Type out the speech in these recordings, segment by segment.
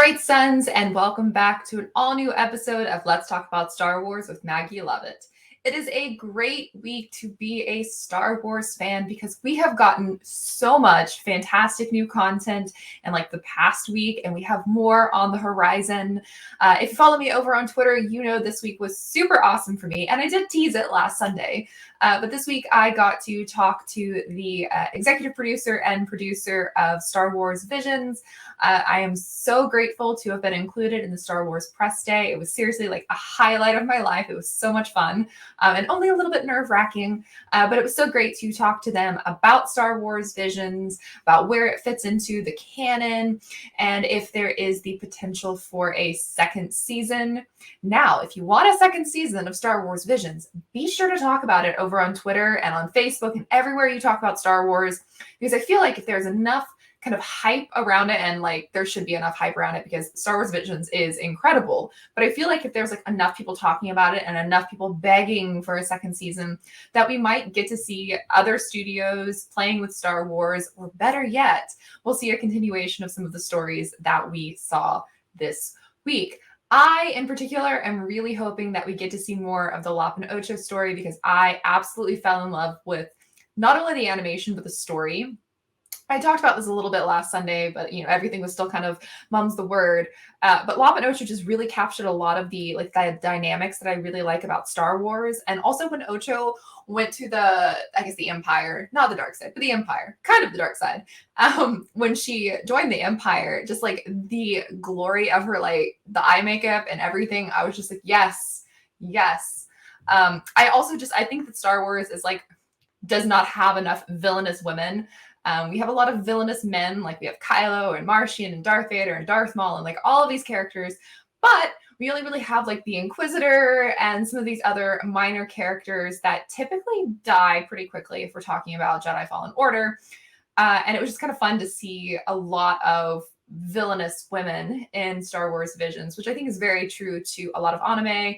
Bright Suns, and welcome back to an all-new episode of Let's Talk About Star Wars with Maggie Lovett. It is a great week to be a Star Wars fan because we have gotten so much fantastic new content in like the past week, and we have more on the horizon. If you follow me over on Twitter, you know this week was super awesome for me, and I did tease it last Sunday. But this week I got to talk to the executive producer and producer of Star Wars Visions. I am so grateful to have been included in the Star Wars press day. It was seriously like a highlight of my life. It was so much fun and only a little bit nerve-wracking, but it was so great to talk to them about Star Wars Visions, about where it fits into the canon, and if there is the potential for a second season. Now, if you want a second season of Star Wars Visions, be sure to talk about it over on Twitter and on Facebook and everywhere you talk about Star Wars, because I feel like if there's enough kind of hype around it, and like there should be enough hype around it because Star Wars Visions is incredible, but I feel like if there's like enough people talking about it and enough people begging for a second season, that we might get to see other studios playing with Star Wars, or better yet, we'll see a continuation of some of the stories that we saw this week. I, in particular, am really hoping that we get to see more of the Lop and Ocho story, because I absolutely fell in love with not only the animation, but the story. I talked about this a little bit last Sunday, but everything was still kind of mum's the word. But Lop and Ocho just really captured a lot of the dynamics that I really like about Star Wars. And also when Ocho went to the Empire, not the dark side, but the Empire, kind of the dark side. When she joined the Empire, just like the glory of her, like the eye makeup and everything, I was just like, yes, yes. I think that Star Wars is does not have enough villainous women. We have a lot of villainous men, like we have Kylo and Martian and Darth Vader and Darth Maul and like all of these characters, but we only really have like the Inquisitor and some of these other minor characters that typically die pretty quickly if we're talking about Jedi Fallen Order. And it was just kind of fun to see a lot of villainous women in Star Wars Visions, which I think is very true to a lot of anime.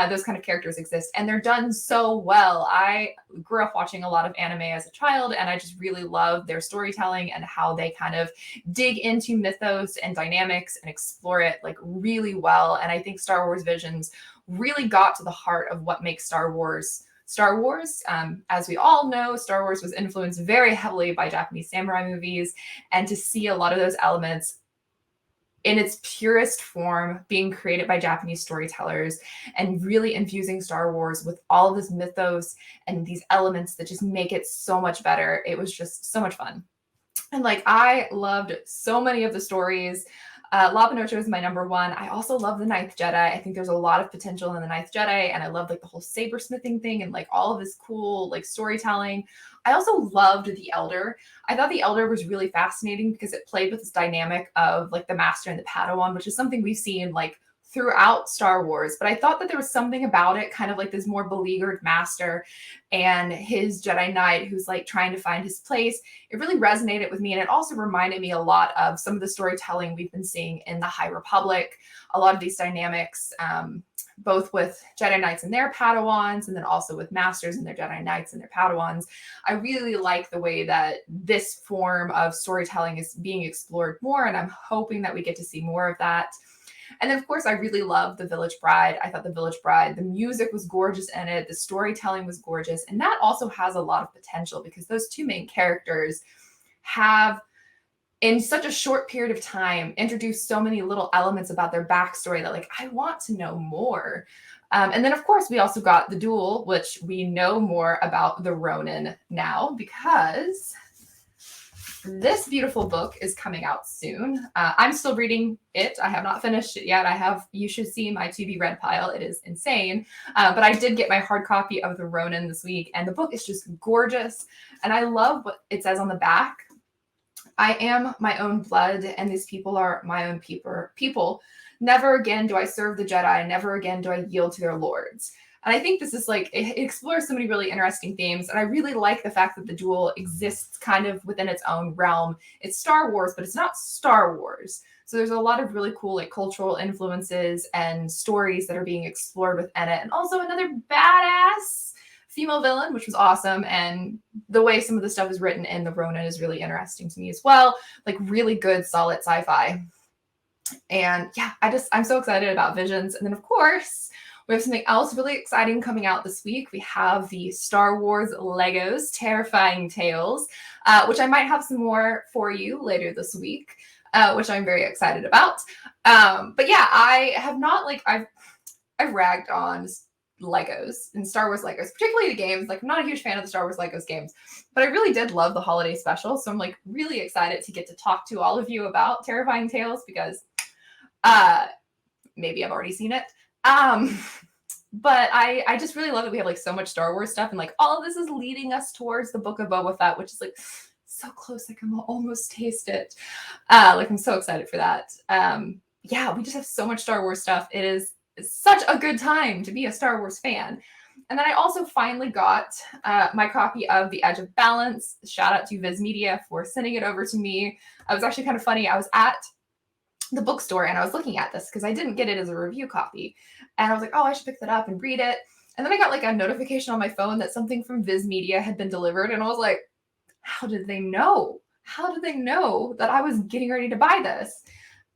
Those kind of characters exist, and they're done so well. I grew up watching a lot of anime as a child, and I just really love their storytelling and how they kind of dig into mythos and dynamics and explore it like really well. And I think Star Wars Visions really got to the heart of what makes Star Wars. As we all know, Star Wars was influenced very heavily by Japanese samurai movies, and to see a lot of those elements in its purest form being created by Japanese storytellers and really infusing Star Wars with all of this mythos and these elements that just make it so much better. It was just so much fun. And I loved so many of the stories. Lop and Ocho is my number one. I also love the Ninth Jedi. I think there's a lot of potential in the Ninth Jedi, and I love the whole saber smithing thing and all of this cool storytelling. I also loved the Elder. I thought the Elder was really fascinating because it played with this dynamic of the Master and the Padawan, which is something we've seen throughout Star Wars, but I thought that there was something about it, kind of like this more beleaguered master and his Jedi Knight who's trying to find his place. It really resonated with me, and it also reminded me a lot of some of the storytelling we've been seeing in the High Republic. A lot of these dynamics, both with Jedi Knights and their Padawans, and then also with Masters and their Jedi Knights and their Padawans. I really like the way that this form of storytelling is being explored more, and I'm hoping that we get to see more of that. And then, of course, I really loved The Village Bride. I thought The Village Bride, the music was gorgeous in it. The storytelling was gorgeous. And that also has a lot of potential because those two main characters have, in such a short period of time, introduced so many little elements about their backstory that I want to know more. And then, of course, we also got The Duel, which we know more about the Ronin now because this beautiful book is coming out soon. I'm still reading it. I have not finished it yet. You should see my to be read pile. It is insane. But I did get my hard copy of The Ronin this week, and the book is just gorgeous. And I love what it says on the back. I am my own blood, and these people are my own people. Never again do I serve the Jedi. Never again do I yield to their lords. And I think this is it explores so many really interesting themes. And I really like the fact that the Duel exists kind of within its own realm. It's Star Wars, but it's not Star Wars. So there's a lot of really cool cultural influences and stories that are being explored within it. And also another badass female villain, which was awesome. And the way some of the stuff is written in the Ronin is really interesting to me as well. Really good, solid sci-fi. And yeah, I'm so excited about Visions. And then, of course, we have something else really exciting coming out this week. We have the Star Wars Legos Terrifying Tales, which I might have some more for you later this week, which I'm very excited about. But yeah, I have not I've ragged on Legos and Star Wars Legos, particularly the games. Like, I'm not a huge fan of the Star Wars Legos games, but I really did love the holiday special. So I'm like really excited to get to talk to all of you about Terrifying Tales because maybe I've already seen it. But I just really love that we have like so much Star Wars stuff, and like all of this is leading us towards the Book of Boba Fett, which is like so close. I can almost taste it. Like, I'm so excited for that. Yeah, we just have so much Star Wars stuff. It is such a good time to be a Star Wars fan. And then I also finally got my copy of The Edge of Balance. Shout out to Viz Media for sending it over to me. It was actually kind of funny. I was at the bookstore and I was looking at this because I didn't get it as a review copy. And I was like, oh, I should pick that up and read it. And then I got like a notification on my phone that something from Viz Media had been delivered. And I was like, how did they know? How did they know that I was getting ready to buy this?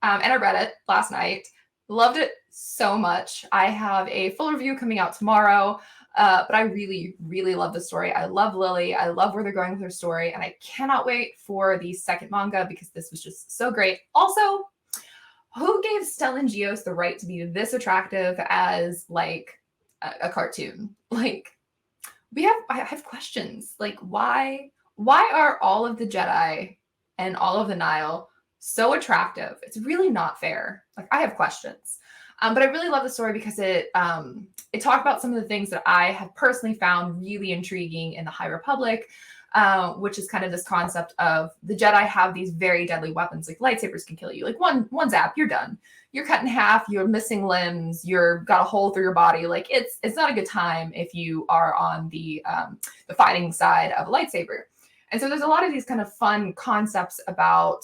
And I read it last night. Loved it so much. I have a full review coming out tomorrow. But I really, really love the story. I love Lily. I love where they're going with her story. And I cannot wait for the second manga because this was just so great. Also, who gave Stellan Gios the right to be this attractive as like a cartoon? Like, I have questions. Like, why are all of the Jedi and all of the Nile so attractive? It's really not fair. Like, I have questions. But I really love the story because it talked about some of the things that I have personally found really intriguing in the High Republic, which is kind of this concept of the Jedi have these very deadly weapons. Like, lightsabers can kill you. Like, one zap, you're done. You're cut in half. You're missing limbs. You're got a hole through your body. Like, it's not a good time if you are on the fighting side of a lightsaber. And so there's a lot of these kind of fun concepts about,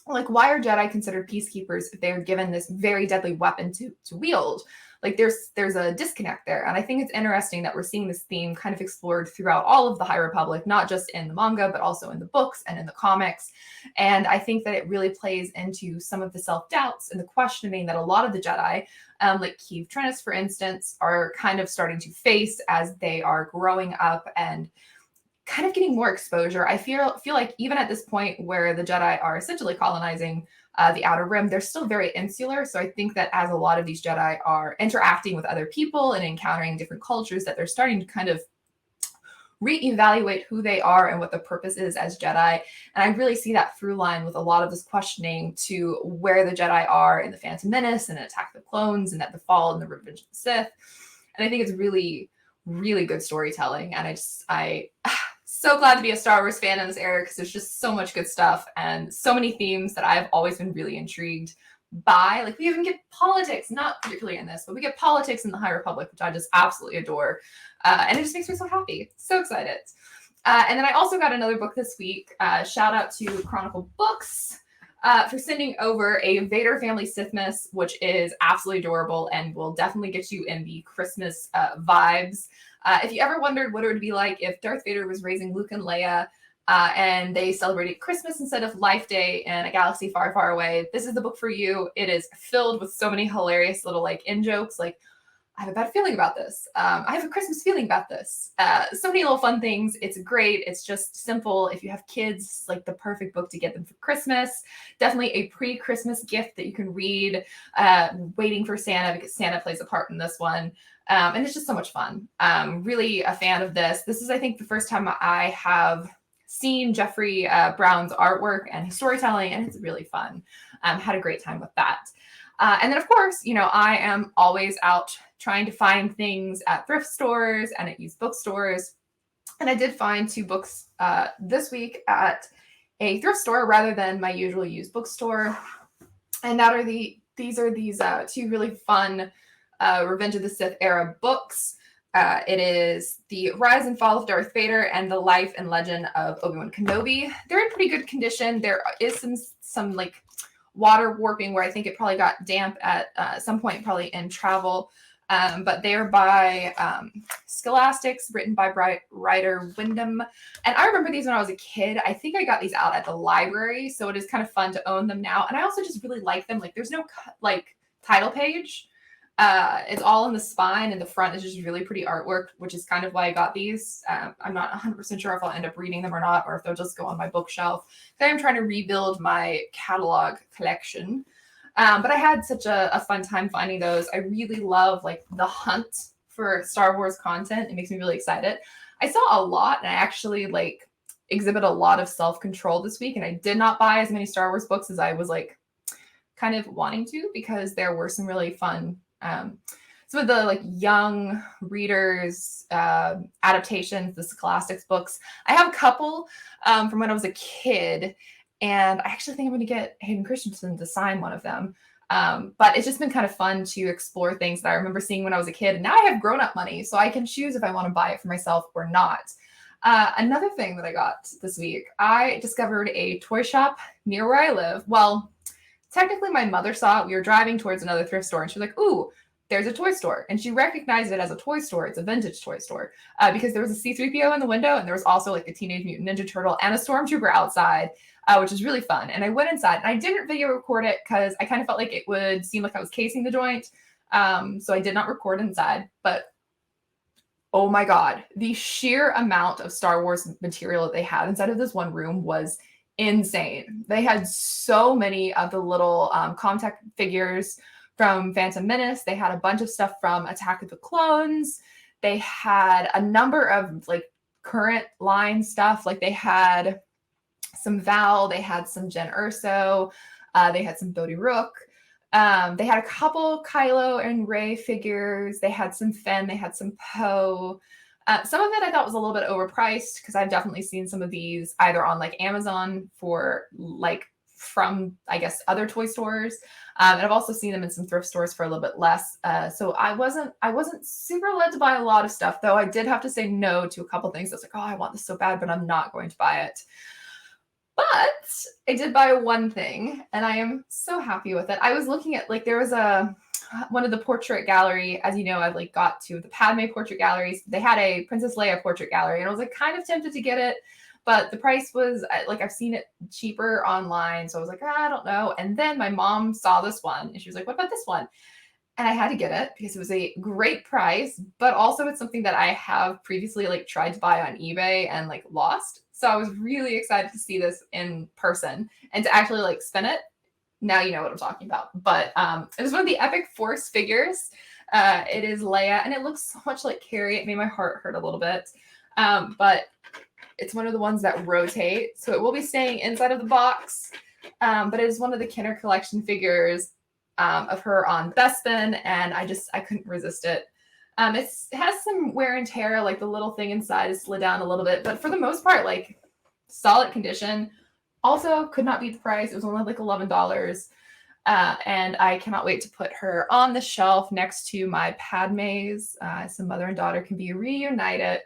like, why are Jedi considered peacekeepers if they're given this very deadly weapon to wield? Like, there's a disconnect there. And I think it's interesting that we're seeing this theme kind of explored throughout all of the High Republic, not just in the manga, but also in the books and in the comics. And I think that it really plays into some of the self-doubts and the questioning that a lot of the Jedi, like Keeve Trennis, for instance, are kind of starting to face as they are growing up and kind of getting more exposure. I feel like even at this point where the Jedi are essentially colonizing the Outer Rim, they're still very insular. So I think that as a lot of these Jedi are interacting with other people and encountering different cultures, that they're starting to kind of reevaluate who they are and what the purpose is as Jedi. And I really see that through line with a lot of this questioning to where the Jedi are in the Phantom Menace and Attack of the Clones and at the Fall and the Revenge of the Sith. And I think it's really, really good storytelling. And I so glad to be a Star Wars fan in this era because there's just so much good stuff and so many themes that I've always been really intrigued by. Like, we even get politics, not particularly in this, but we get politics in the High Republic, which I just absolutely adore. And it just makes me so happy. So excited. And then I also got another book this week. Shout out to Chronicle Books for sending over a Vader Family Sithmas, which is absolutely adorable and will definitely get you in the Christmas vibes. If you ever wondered what it would be like if Darth Vader was raising Luke and Leia and they celebrated Christmas instead of Life Day in a galaxy far, far away, this is the book for you. It is filled with so many hilarious little like in-jokes. Like, I have a bad feeling about this. I have a Christmas feeling about this. So many little fun things. It's great. It's just simple. If you have kids, it's like the perfect book to get them for Christmas. Definitely a pre-Christmas gift that you can read waiting for Santa, because Santa plays a part in this one. And it's just so much fun. Really a fan of this. This is, I think, the first time I have seen Jeffrey Brown's artwork and his storytelling, and it's really fun. Had a great time with that. And then, of course, you know, I am always out trying to find things at thrift stores and at used bookstores. And I did find 2 books this week at a thrift store rather than my usual used bookstore. And these are 2 really fun Revenge of the Sith era books. It is The Rise and Fall of Darth Vader and The Life and Legend of Obi-Wan Kenobi. They're in pretty good condition. There is some like water warping where I think it probably got damp at some point, probably in travel. But they are by Scholastics, written by writer Wyndham. And I remember these when I was a kid. I think I got these out at the library, so it is kind of fun to own them now. And I also just really like them. Like, there's no like title page. It's all in the spine, and the front is just really pretty artwork, which is kind of why I got these. I'm not 100% sure if I'll end up reading them or not, or if they'll just go on my bookshelf. I'm trying to rebuild my catalog collection. But I had such a fun time finding those. I really love like the hunt for Star Wars content. It makes me really excited. I saw a lot, and I actually like exhibit a lot of self-control this week, and I did not buy as many Star Wars books as I was like kind of wanting to, because there were some really fun some of the like young readers adaptations, the Scholastics books. I have a couple from when I was a kid, and I actually think I'm going to get Hayden Christensen to sign one of them. But it's just been kind of fun to explore things that I remember seeing when I was a kid. And now I have grown-up money, so I can choose if I want to buy it for myself or not. Another thing that I got this week, I discovered a toy shop near where I live. Well, technically my mother saw it. We were driving towards another thrift store, and she was like, ooh, there's a toy store. And she recognized it as a toy store. It's a vintage toy store because there was a C-3PO in the window, and there was also like a Teenage Mutant Ninja Turtle and a Stormtrooper outside, which is really fun. And I went inside, and I didn't video record it because I kind of felt like it would seem like I was casing the joint. So I did not record inside. But oh my God, the sheer amount of Star Wars material that they had inside of this one room was insane. They had so many of the little contact figures from Phantom Menace. They had a bunch of stuff from Attack of the Clones. They had a number of like current line stuff. Like they had some Val, they had some Jen Erso, they had some Bodhi Rook. They had a couple Kylo and Rey figures. They had some Finn, they had some Poe. Some of it I thought was a little bit overpriced, because I've definitely seen some of these either on like Amazon for like from, I guess, other toy stores. And I've also seen them in some thrift stores for a little bit less. So I wasn't super led to buy a lot of stuff, though I did have to say no to a couple things. I was like, oh, I want this so bad, but I'm not going to buy it. But I did buy one thing, and I am so happy with it. I was looking at like, there was one of the portrait gallery, as you know, I've like got two of the Padme portrait galleries. They had a Princess Leia portrait gallery, and I was like kind of tempted to get it, but the price was like, I've seen it cheaper online. So I was like, I don't know. And then my mom saw this one, and she was like, what about this one? And I had to get it because it was a great price, but also it's something that I have previously like tried to buy on eBay and like lost. So I was really excited to see this in person and to actually like spin it. Now you know what I'm talking about. But it was one of the Epic Force figures. It is Leia, and it looks so much like Carrie. It made my heart hurt a little bit. But it's one of the ones that rotate. So it will be staying inside of the box. But it is one of the Kenner collection figures of her on Bespin, and I couldn't resist it. It has some wear and tear, like the little thing inside is slid down a little bit, but for the most part, like solid condition. Also, could not beat the price. It was only like $11. And I cannot wait to put her on the shelf next to my Padmes, so mother and daughter can be reunited.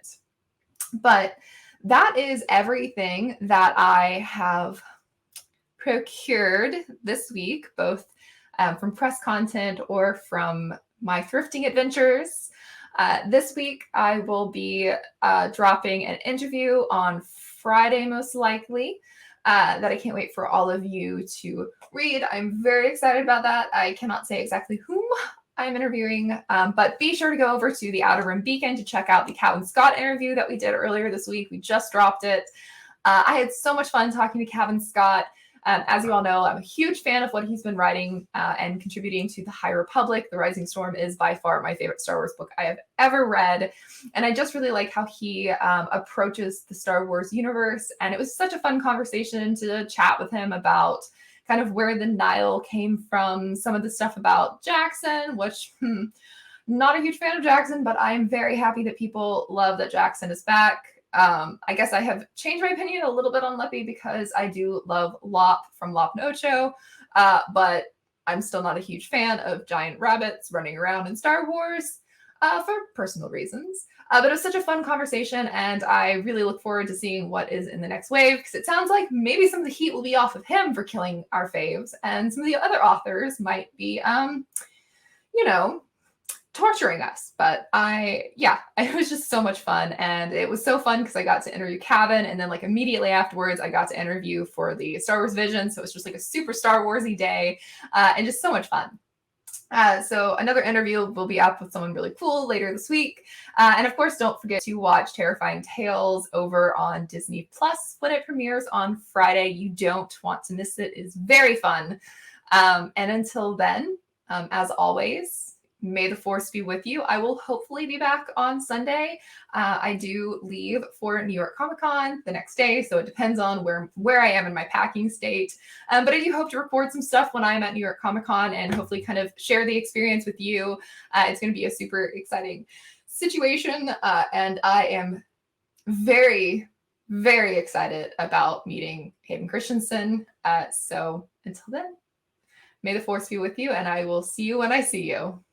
But that is everything that I have procured this week, both from press content or from my thrifting adventures. This week, I will be dropping an interview on Friday, most likely, that I can't wait for all of you to read. I'm very excited about that. I cannot say exactly whom I'm interviewing, but be sure to go over to the Outer Rim Beacon to check out the Calvin Scott interview that we did earlier this week. We just dropped it. I had so much fun talking to Calvin Scott. As you all know, I'm a huge fan of what he's been writing and contributing to The High Republic. The Rising Storm is by far my favorite Star Wars book I have ever read. And I just really like how he approaches the Star Wars universe. And it was such a fun conversation to chat with him about kind of where the Nile came from, some of the stuff about Jackson, which, not a huge fan of Jackson, but I'm very happy that people love that Jackson is back. I guess I have changed my opinion a little bit on Leppy because I do love Lop from Lop No Cho, but I'm still not a huge fan of giant rabbits running around in Star Wars for personal reasons. But it was such a fun conversation, and I really look forward to seeing what is in the next wave, because it sounds like maybe some of the heat will be off of him for killing our faves, and some of the other authors might be, torturing us. But it was just so much fun. And it was so fun because I got to interview Kevin. And then like immediately afterwards, I got to interview for the Star Wars Vision. So it was just like a super Star Warsy day and just so much fun. So another interview will be up with someone really cool later this week. And of course, don't forget to watch Terrifying Tales over on Disney Plus when it premieres on Friday. You don't want to miss it. It's very fun. And until then, as always, may the force be with you. I will hopefully be back on Sunday. I do leave for New York Comic Con the next day, so it depends on where I am in my packing state. But I do hope to record some stuff when I'm at New York Comic Con and hopefully kind of share the experience with you. It's going to be a super exciting situation, and I am very, very excited about meeting Hayden Christensen. So until then, may the force be with you, and I will see you when I see you.